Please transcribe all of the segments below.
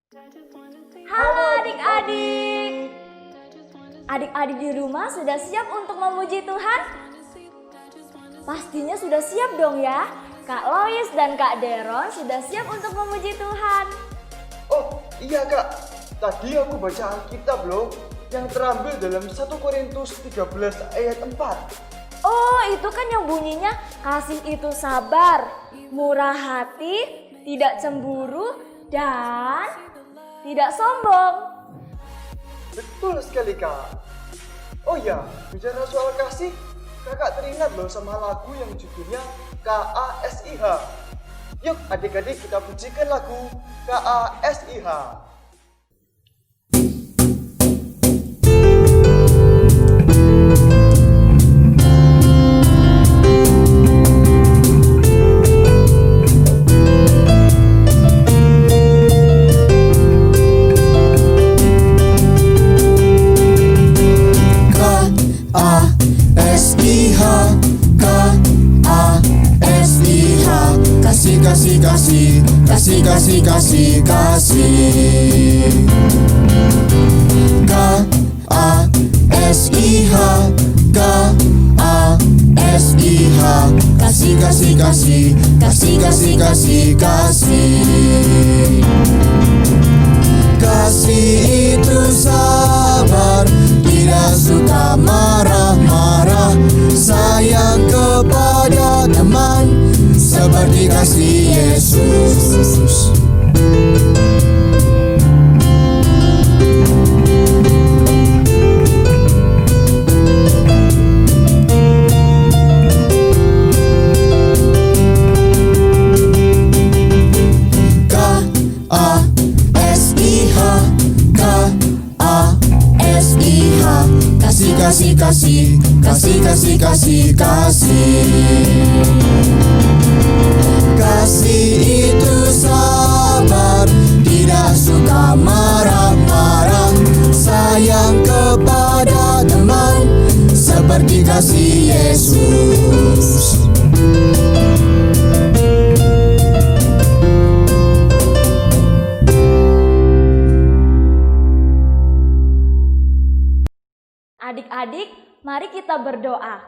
Halo adik-adik. Adik-adik di rumah sudah siap untuk memuji Tuhan? Pastinya sudah siap dong ya. Kak Lois dan Kak Deron sudah siap untuk memuji Tuhan. Oh iya Kak, tadi aku baca Alkitab loh, yang terambil dalam 1 Korintus 13 ayat 4. Oh, itu kan yang bunyinya kasih itu sabar, murah hati, tidak cemburu, dan tidak sombong. Betul sekali Kak. Oh iya, bicara soal kasih, Kakak teringat loh sama lagu yang judulnya KASIH. Yuk adik-adik kita pujikan lagu KASIH. Kasih, kasih, kasih, kasih. K-A-S-I-H, K-A-S-I-H. Kasih, kasih, kasih, kasih, kasih, kasih, kasih. Kasih itu sabar, tidak suka marah-marah, sayang kepada teman, seperti kasih Yesus. K-A-S-I-H, K-A-S-I-H. Kasih, kasih, kasih, kasih, kasih, kasih, kasih. Kasih itu sabar, tidak suka marah-marah, sayang kepada teman, seperti kasih Yesus. Adik-adik, mari kita berdoa.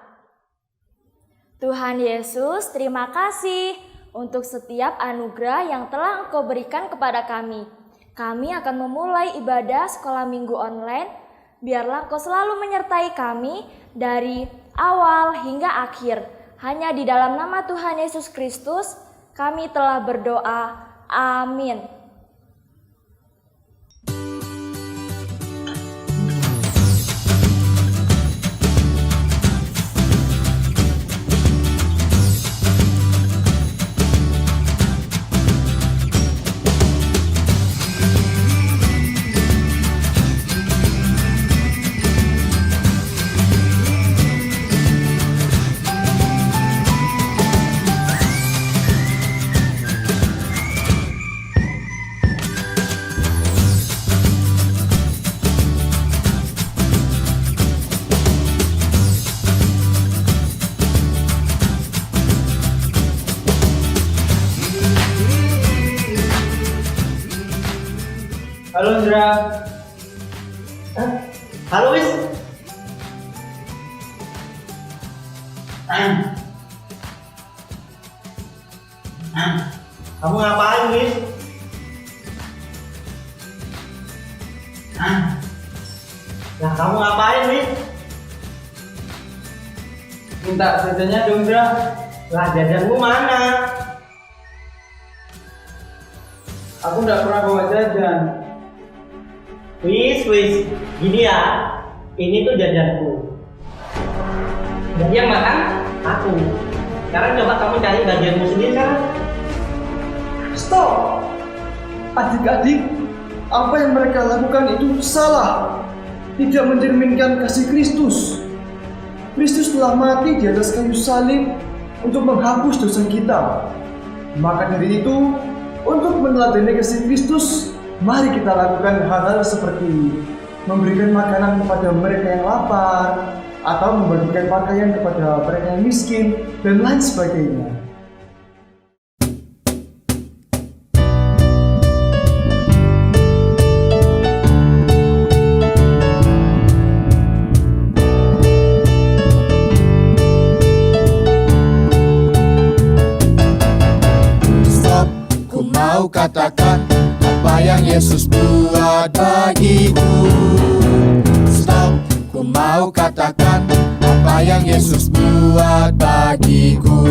Tuhan Yesus, terima kasih untuk setiap anugerah yang telah Engkau berikan kepada kami. Kami akan memulai ibadah sekolah minggu online. Biarlah Engkau selalu menyertai kami dari awal hingga akhir. Hanya di dalam nama Tuhan Yesus Kristus kami telah berdoa. Amin. Halo Indra. Halo Wis. Kamu ngapain Wis? Lah kamu ngapain Wis? Minta jajannya dong Indra. Lah jajanmu mana? Aku nggak pernah bawa jajan. Wis, gini ya, ini tuh jajanku. Jadi yang makan aku. Sekarang coba kamu cari bagianmu sendiri sekarang. Stop! Adik-adik, apa yang mereka lakukan itu salah. Tidak mencerminkan kasih Kristus. Kristus telah mati di atas kayu salib untuk menghapus dosa kita. Maka dari itu, untuk meneladani kasih Kristus, mari kita lakukan hal-hal seperti memberikan makanan kepada mereka yang lapar, atau membagikan pakaian kepada mereka yang miskin, dan lain sebagainya. bagiku. Stop, ku mau katakan apa yang Yesus buat bagiku.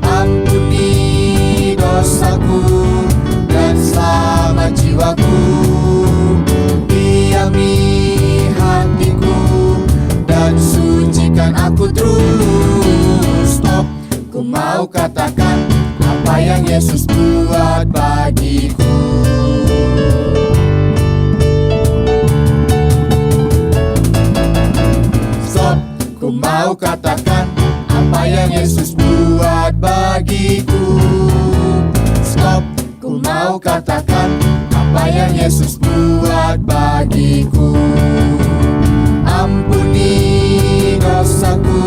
Ampuni dosaku dan selamat jiwaku. Diami hatiku dan sucikan aku terus. Stop, ku mau katakan apa yang Yesus buat bagiku. Stop, ku mau katakan apa yang Yesus buat bagiku. Stop, ku mau katakan apa yang Yesus buat bagiku. Ampuni dosaku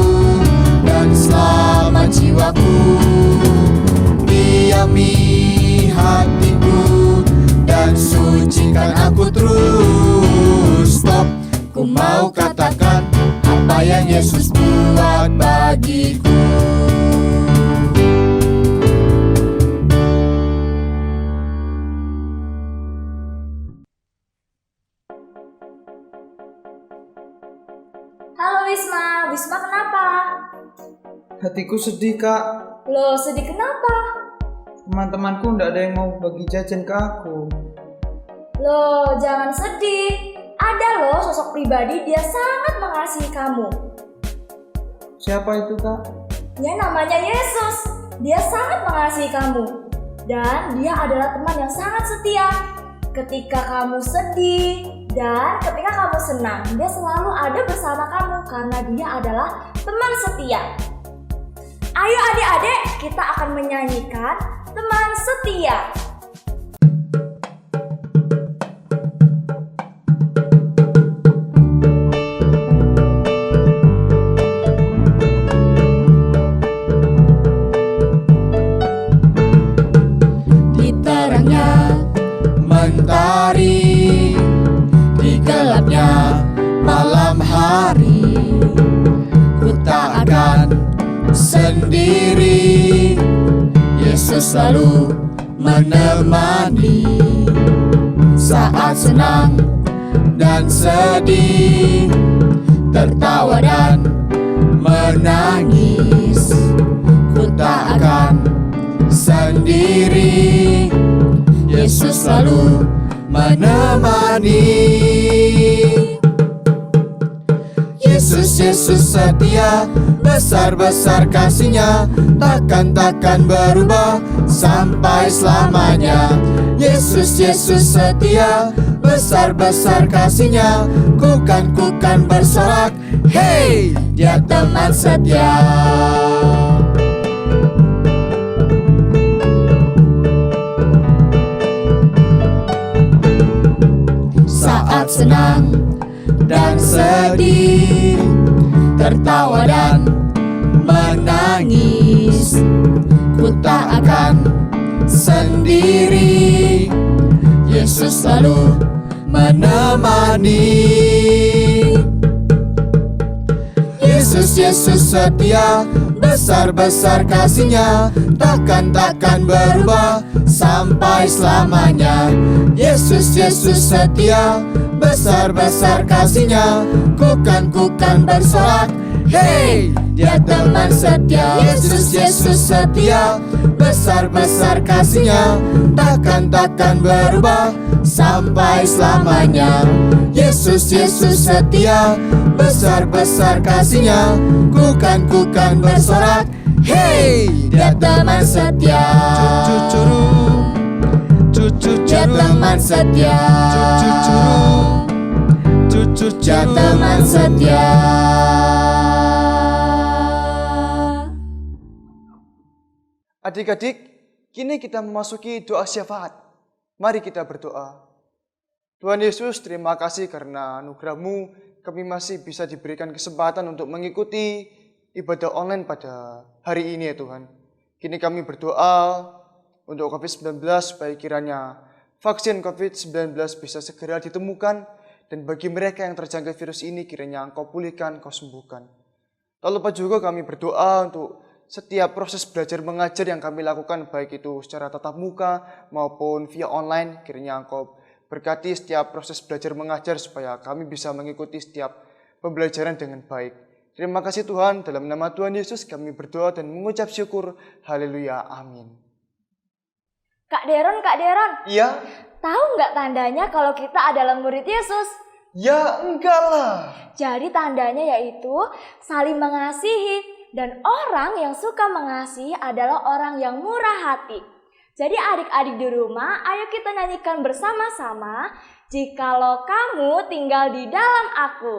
dan selamat jiwaku. Diami hatiku dan sucikan aku terus. Stop, ku mau katakan apa yang Yesus buat bagiku. Halo Wisma, Wisma kenapa? Hatiku sedih, Kak. Loh, sedih kenapa? Teman-temanku nggak ada yang mau bagi jajan ke aku. Loh, jangan sedih. Ada loh sosok pribadi, dia sangat mengasihi kamu. Siapa itu, Kak? Ya, namanya Yesus. Dia sangat mengasihi kamu. Dan dia adalah teman yang sangat setia. Ketika kamu sedih dan ketika kamu senang, dia selalu ada bersama kamu karena dia adalah teman setia. Ayo adik-adik, kita akan menyanyikan Teman Setia. Di terangnya mentari, di gelapnya malam hari, ku tak akan sendiri. Yesus selalu menemani saat senang dan sedih, tertawa dan menangis. Ku tak akan sendiri. Yesus selalu menemani. Yesus, Yesus setia, besar-besar kasih-Nya, takkan berubah sampai selamanya. Yesus, Yesus setia, besar-besar kasih-Nya, kukan bersorak, hey, Dia teman setia. Saat senang dan sedih, tertawa dan menangis, ku tak akan sendiri. Yesus selalu menemani. Yesus, Yesus setia, besar-besar kasih-Nya, takkan berubah sampai selamanya. Yesus, Yesus setia, besar-besar kasih-Nya, kukan bersorak, hey, Dia teman setia. Yesus, Yesus setia, besar-besar kasih-Nya, takkan berubah sampai selamanya. Yesus, Yesus setia, besar-besar kasih-Nya, kukan bersorak, hey, Dia teman setia. Dia teman setia. Dia teman setia. Adik-adik, kini kita memasuki doa syafaat. Mari kita berdoa. Tuhan Yesus, terima kasih karena anugerah-Mu kami masih bisa diberikan kesempatan untuk mengikuti ibadah online pada hari ini ya Tuhan. Kini kami berdoa untuk COVID-19 supaya kiranya vaksin COVID-19 bisa segera ditemukan, dan bagi mereka yang terjangkit virus ini kiranya Engkau pulihkan, Engkau sembuhkan. Tak lupa juga kami berdoa untuk setiap proses belajar mengajar yang kami lakukan, baik itu secara tatap muka maupun via online, kiranya Engkau Berkati setiap proses belajar mengajar supaya kami bisa mengikuti setiap pembelajaran dengan baik. Terima kasih Tuhan, dalam nama Tuhan Yesus kami berdoa dan mengucap syukur. Haleluya, amin. Kak Deron, Iya? tahu nggak tandanya kalau kita adalah murid Yesus? Ya enggak lah. Jadi tandanya yaitu saling mengasihi. Dan orang yang suka mengasihi adalah orang yang murah hati. Jadi adik-adik di rumah, ayo kita nyanyikan bersama-sama, "Jikalau kamu tinggal di dalam aku."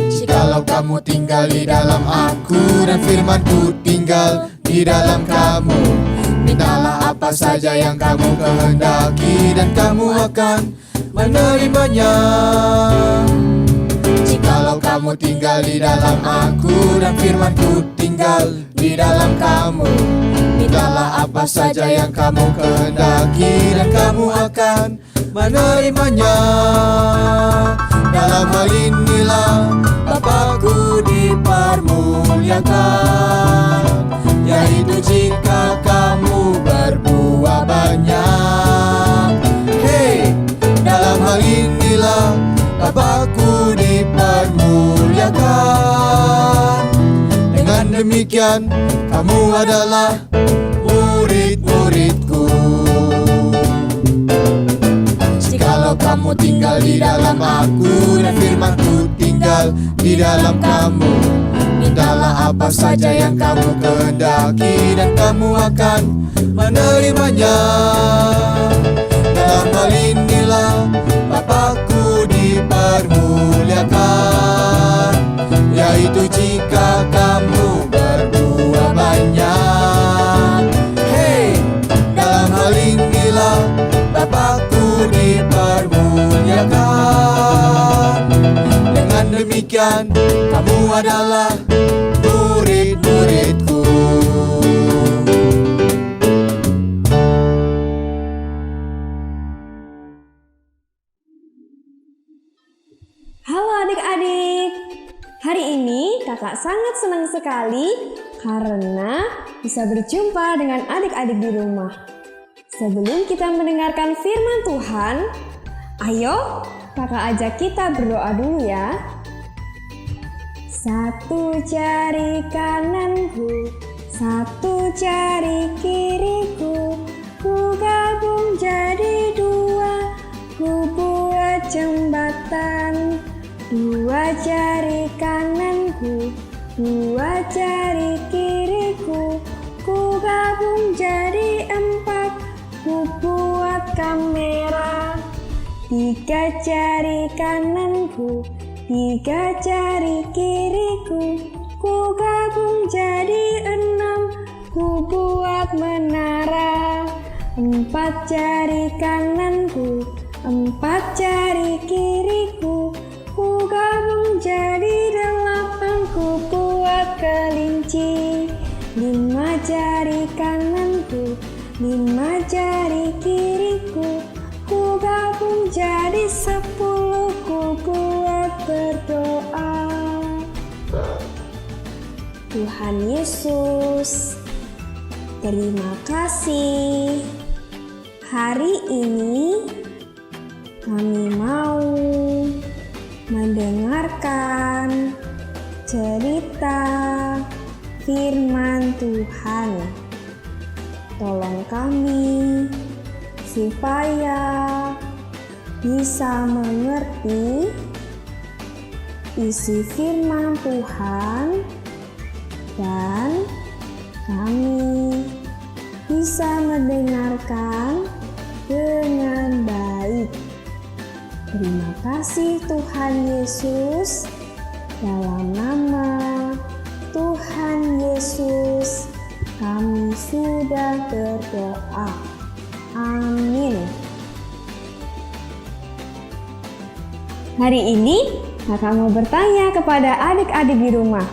Jikalau kamu tinggal di dalam aku dan firman-Ku tinggal di dalam kamu, mintalah apa saja yang kamu kehendaki dan kamu akan menerimanya. Jikalau kamu tinggal di dalam aku dan firman-Ku tinggal di dalam kamu, mintalah apa saja yang kamu kehendaki dan kamu akan menerimanya. Dalam hal inilah Bapakku dipermuliakan, yaitu jika kamu berbuah banyak. Hei, dalam hal inilah Bapakku dipermuliakan. Dengan demikian kamu adalah murid-muridku. Jikalau kamu tinggal di dalam aku dan firman-Ku tinggal di dalam kamu, mintalah apa saja yang kamu kehendaki dan kamu akan menerimanya. Dalam hal inilah Bapakku dipermuliakan, yaitu jika kamu berbuah banyak. Hei, dalam hal inilah Bapakku dipermuliakan. Dengan demikian kamu adalah murid-muridku. Halo adik-adik, hari ini kakak sangat senang sekali karena bisa berjumpa dengan adik-adik di rumah. Sebelum kita mendengarkan firman Tuhan, ayo kakak ajak kita berdoa dulu ya. Satu jari kananku, satu jari kiriku, ku gabung jadi dua, ku buat jembatan. Dua jari kananku, dua jari kiriku, ku gabung jadi empat, ku buat kamera. Tiga jari kananku, tiga jari kiriku, ku gabung jadi enam, ku buat menara. Empat jari kananku, empat jari kiriku, ku gabung jadi delapan, ku buat kelinci. Lima jari kananku, lima jari kiriku, ku gabung jadi 10, ku buat berdoa. Tuhan Yesus, terima kasih. Hari ini kami mau mendengarkan cerita firman Tuhan. Tolong kami supaya bisa mengerti isi firman Tuhan dan kami bisa mendengarkan dengan baik. Terima kasih Tuhan Yesus. Dalam nama Tuhan Yesus kami sudah berdoa. Amin. Hari ini kakak mau bertanya kepada adik-adik di rumah.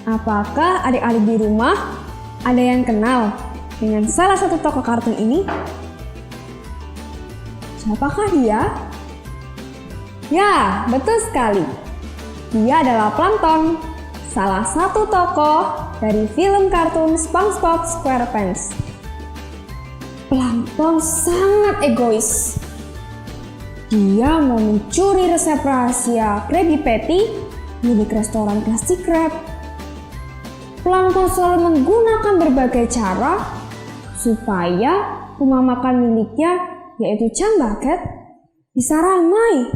Apakah adik-adik di rumah ada yang kenal dengan salah satu tokoh kartun ini? Siapakah dia? Ya, betul sekali. Dia adalah Plankton, salah satu tokoh dari film kartun SpongeBob SquarePants. Plankton sangat egois. Dia mau mencuri resep rahasia Krabby Patty milik restoran Krusty Krab. Plankton selalu menggunakan berbagai cara supaya rumah makan miliknya, yaitu Chum Bucket, bisa ramai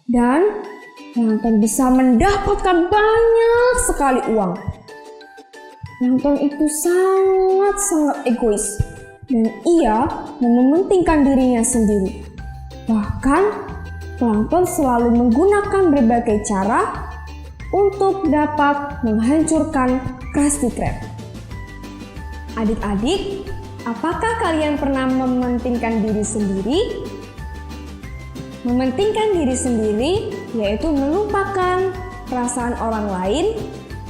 dan Plankton bisa mendapatkan banyak sekali uang. Plankton itu sangat egois dan ia mementingkan dirinya sendiri. Bahkan, Plankton selalu menggunakan berbagai cara untuk dapat menghancurkan Krusty Krab. Adik-adik, apakah kalian pernah mementingkan diri sendiri? Mementingkan diri sendiri yaitu melupakan perasaan orang lain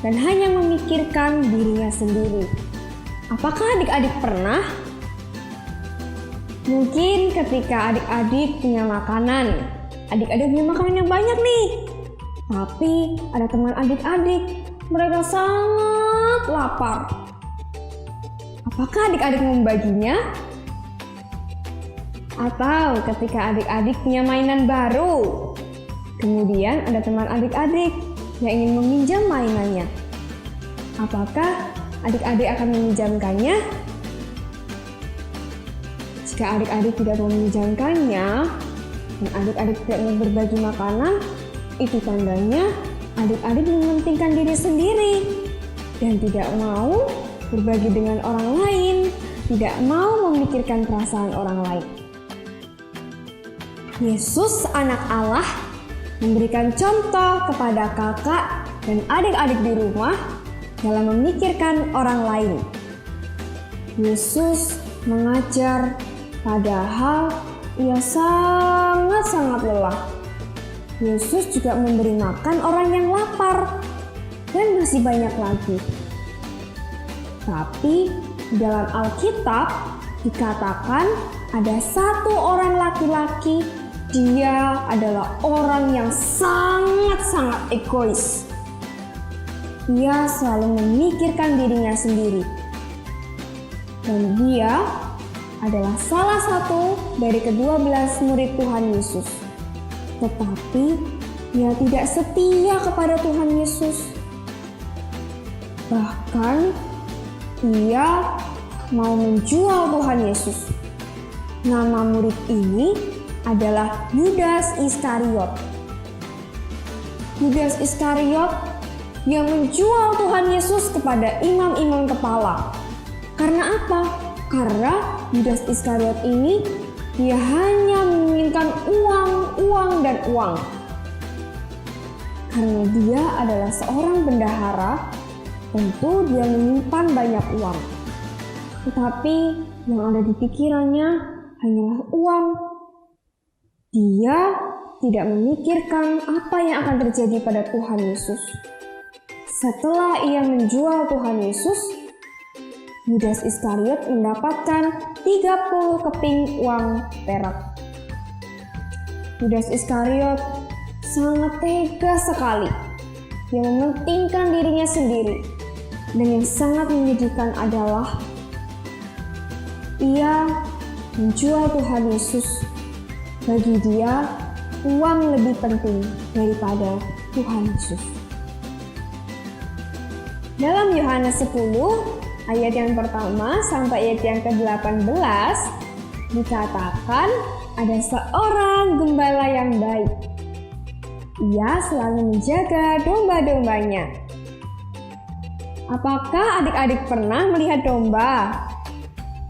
dan hanya memikirkan dirinya sendiri. Apakah adik-adik pernah? Mungkin ketika adik-adik punya makanan, adik-adik punya makanan yang banyak nih. Tapi ada teman adik-adik, mereka sangat lapar. Apakah adik-adik membaginya? Atau ketika adik-adik punya mainan baru, kemudian ada teman adik-adik yang ingin meminjam mainannya. Apakah adik-adik akan meminjamkannya? Jika adik-adik tidak mau meminjamkannya, dan adik-adik tidak mau berbagi makanan, itu tandanya adik-adik mementingkan diri sendiri dan tidak mau berbagi dengan orang lain, tidak mau memikirkan perasaan orang lain. Yesus, anak Allah, memberikan contoh kepada kakak dan adik-adik di rumah dalam memikirkan orang lain. Yesus mengajar padahal ia sangat lelah. Yesus juga memberi makan orang yang lapar dan masih banyak lagi. Tapi di dalam Alkitab dikatakan ada satu orang laki-laki, dia adalah orang yang sangat egois. Dia selalu memikirkan dirinya sendiri. Dan dia adalah salah satu dari ke-12 murid Tuhan Yesus. Tetapi dia tidak setia kepada Tuhan Yesus. Bahkan ia mau menjual Tuhan Yesus. Nama murid ini adalah Yudas Iskariot. Yudas Iskariot yang menjual Tuhan Yesus kepada imam-imam kepala. Karena apa? Karena Yudas Iskariot ini dia hanya menginginkan uang dan uang. Karena dia adalah seorang bendahara, tentu dia menyimpan banyak uang. Tetapi yang ada di pikirannya hanyalah uang. Dia tidak memikirkan apa yang akan terjadi pada Tuhan Yesus. Setelah ia menjual Tuhan Yesus, Yudas Iskariot mendapatkan 30 keping uang perak. Yudas Iskariot sangat tega sekali. Dia mementingkan dirinya sendiri. Dan yang sangat menyedihkan adalah ia menjual Tuhan Yesus. Bagi dia, uang lebih penting daripada Tuhan Yesus. Dalam Yohanes 10, ayat yang pertama sampai ayat yang ke-18, dikatakan ada seorang gembala yang baik. Ia selalu menjaga domba-dombanya. Apakah adik-adik pernah melihat domba?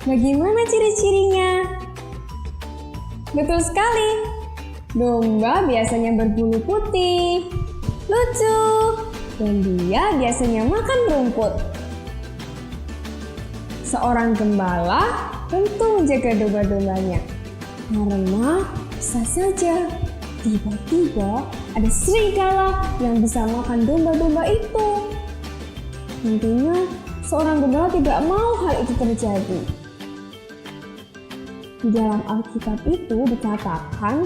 Bagaimana ciri-cirinya? Betul sekali. Domba biasanya berbulu putih, lucu, dan dia biasanya makan rumput. Seorang gembala tentu menjaga domba-dombanya. Karena bisa saja tiba-tiba ada serigala yang bisa makan domba-domba itu. Tentunya seorang gembala tidak mau hal itu terjadi. Di dalam Alkitab itu dikatakan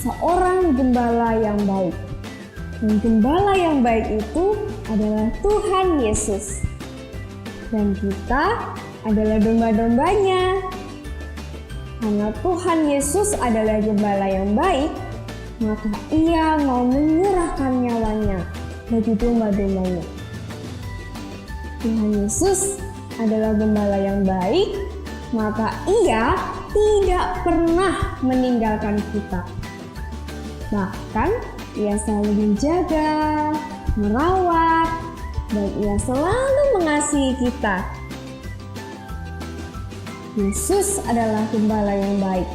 seorang gembala yang baik. Dan gembala yang baik itu adalah Tuhan Yesus. Dan kita adalah domba-dombanya. Karena Tuhan Yesus adalah gembala yang baik, maka Ia mau menyerahkan nyawanya bagi domba-dombanya. Tuhan Yesus adalah gembala yang baik, maka Ia tidak pernah meninggalkan kita. Bahkan Ia selalu menjaga, merawat, dan Ia selalu mengasihi kita. Yesus adalah gembala yang baik.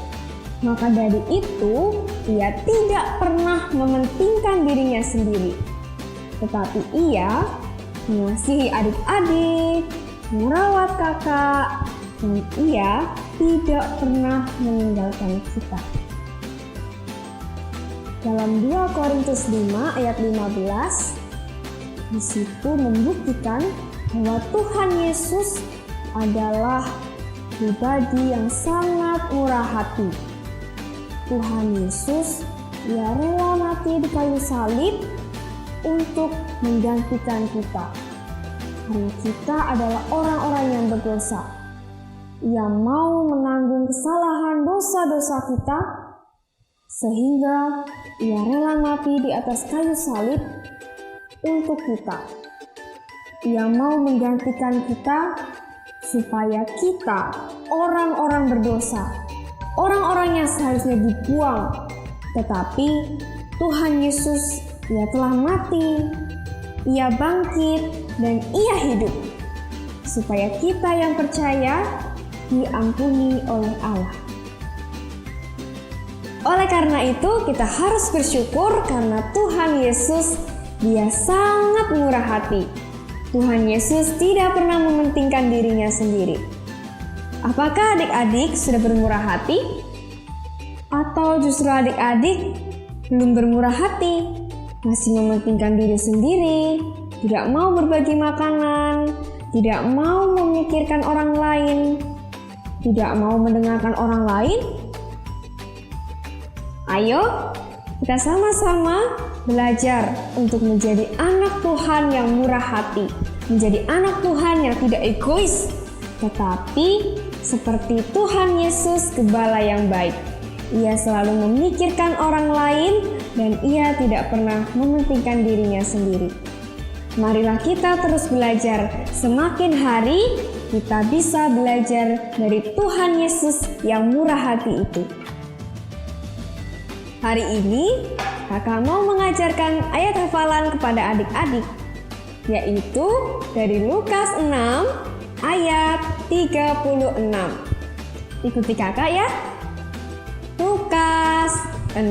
Maka dari itu, Ia tidak pernah mementingkan dirinya sendiri. Tetapi Ia mengasihi adik-adik, merawat kakak, dan Ia tidak pernah meninggalkan kita. Dalam 2 Korintus 5 ayat 15, di situ membuktikan bahwa Tuhan Yesus adalah pribadi yang sangat murah hati. Tuhan Yesus, Ia rela mati di kayu salib untuk menggantikan kita. Karena kita adalah orang-orang yang berdosa. Ia mau menanggung kesalahan dosa-dosa kita, sehingga Ia rela mati di atas kayu salib untuk kita. Ia mau menggantikan kita supaya kita, orang-orang berdosa, orang-orang yang seharusnya dibuang, tetapi Tuhan Yesus, Ia telah mati, Ia bangkit, dan Ia hidup, supaya kita yang percaya diampuni oleh Allah. Oleh karena itu, kita harus bersyukur karena Tuhan Yesus, Dia sangat murah hati. Tuhan Yesus tidak pernah mementingkan dirinya sendiri. Apakah adik-adik sudah bermurah hati? Atau justru adik-adik belum bermurah hati, masih mementingkan diri sendiri, tidak mau berbagi makanan, tidak mau memikirkan orang lain, tidak mau mendengarkan orang lain? Ayo, kita sama-sama belajar untuk menjadi anak Tuhan yang murah hati, menjadi anak Tuhan yang tidak egois, tetapi seperti Tuhan Yesus, gembala yang baik. Ia selalu memikirkan orang lain dan Ia tidak pernah mementingkan dirinya sendiri. Marilah kita terus belajar, semakin hari kita bisa belajar dari Tuhan Yesus yang murah hati itu. Hari ini, kakak mau mengajarkan ayat hafalan kepada adik-adik, yaitu dari Lukas 6 ayat 36. Ikuti kakak ya. Lukas 6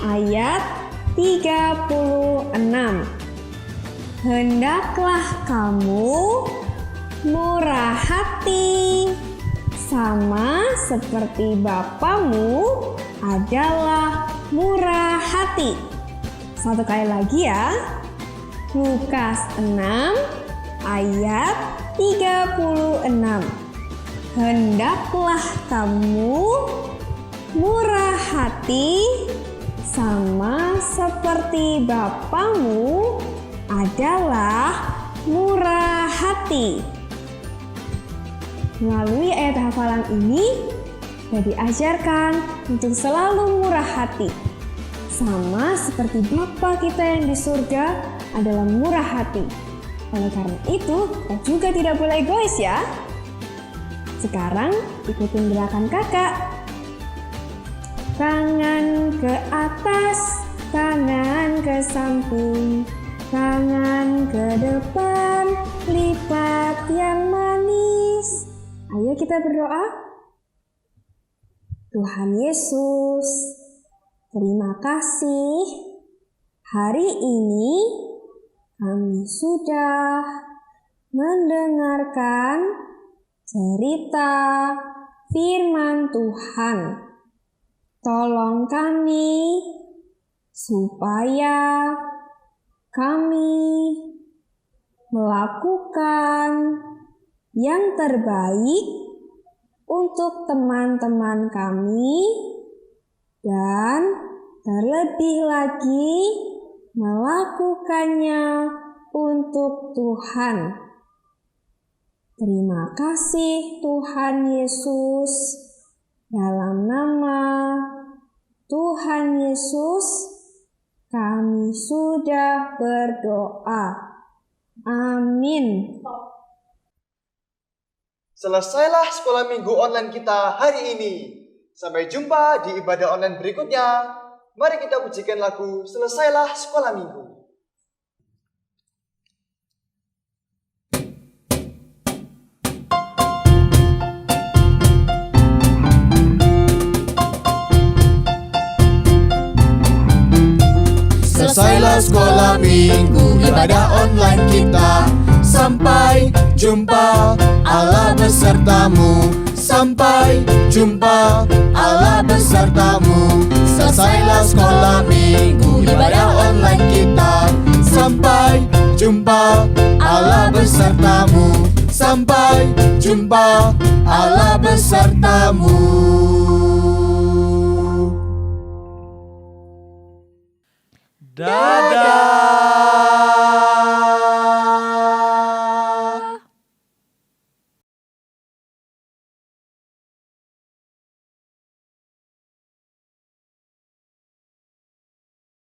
ayat 36. Hendaklah kamu murah hati, sama seperti Bapamu adalah murah hati. Satu kali lagi ya. Lukas 6 ayat 36. Hendaklah kamu murah hati, sama seperti Bapamu adalah murah hati. Melalui ayat hafalan ini, kita diajarkan untuk selalu murah hati. Sama seperti Bapa kita yang di surga adalah murah hati. Oleh karena itu, kita juga tidak boleh egois ya. Sekarang, ikutin gerakan kakak. Tangan ke atas, tangan ke samping, tangan ke depan, lipat yang manis. Ayo kita berdoa. Tuhan Yesus, terima kasih. Hari ini kami sudah mendengarkan cerita firman Tuhan. Tolong kami supaya kami melakukan yang terbaik untuk teman-teman kami dan terlebih lagi melakukannya untuk Tuhan. Terima kasih Tuhan Yesus. Dalam nama Tuhan Yesus, kami sudah berdoa. Amin. Selesailah sekolah minggu online kita hari ini. Sampai jumpa di ibadah online berikutnya. Mari kita pujikan lagu Selesailah Sekolah Minggu. Selesailah sekolah minggu, ibadah online kita. Sampai jumpa, Allah besertamu. Sampai jumpa, Allah besertamu. Selesailah sekolah minggu, ibadah online kita. Sampai jumpa, Allah besertamu. Sampai jumpa, Allah besertamu. Dadah.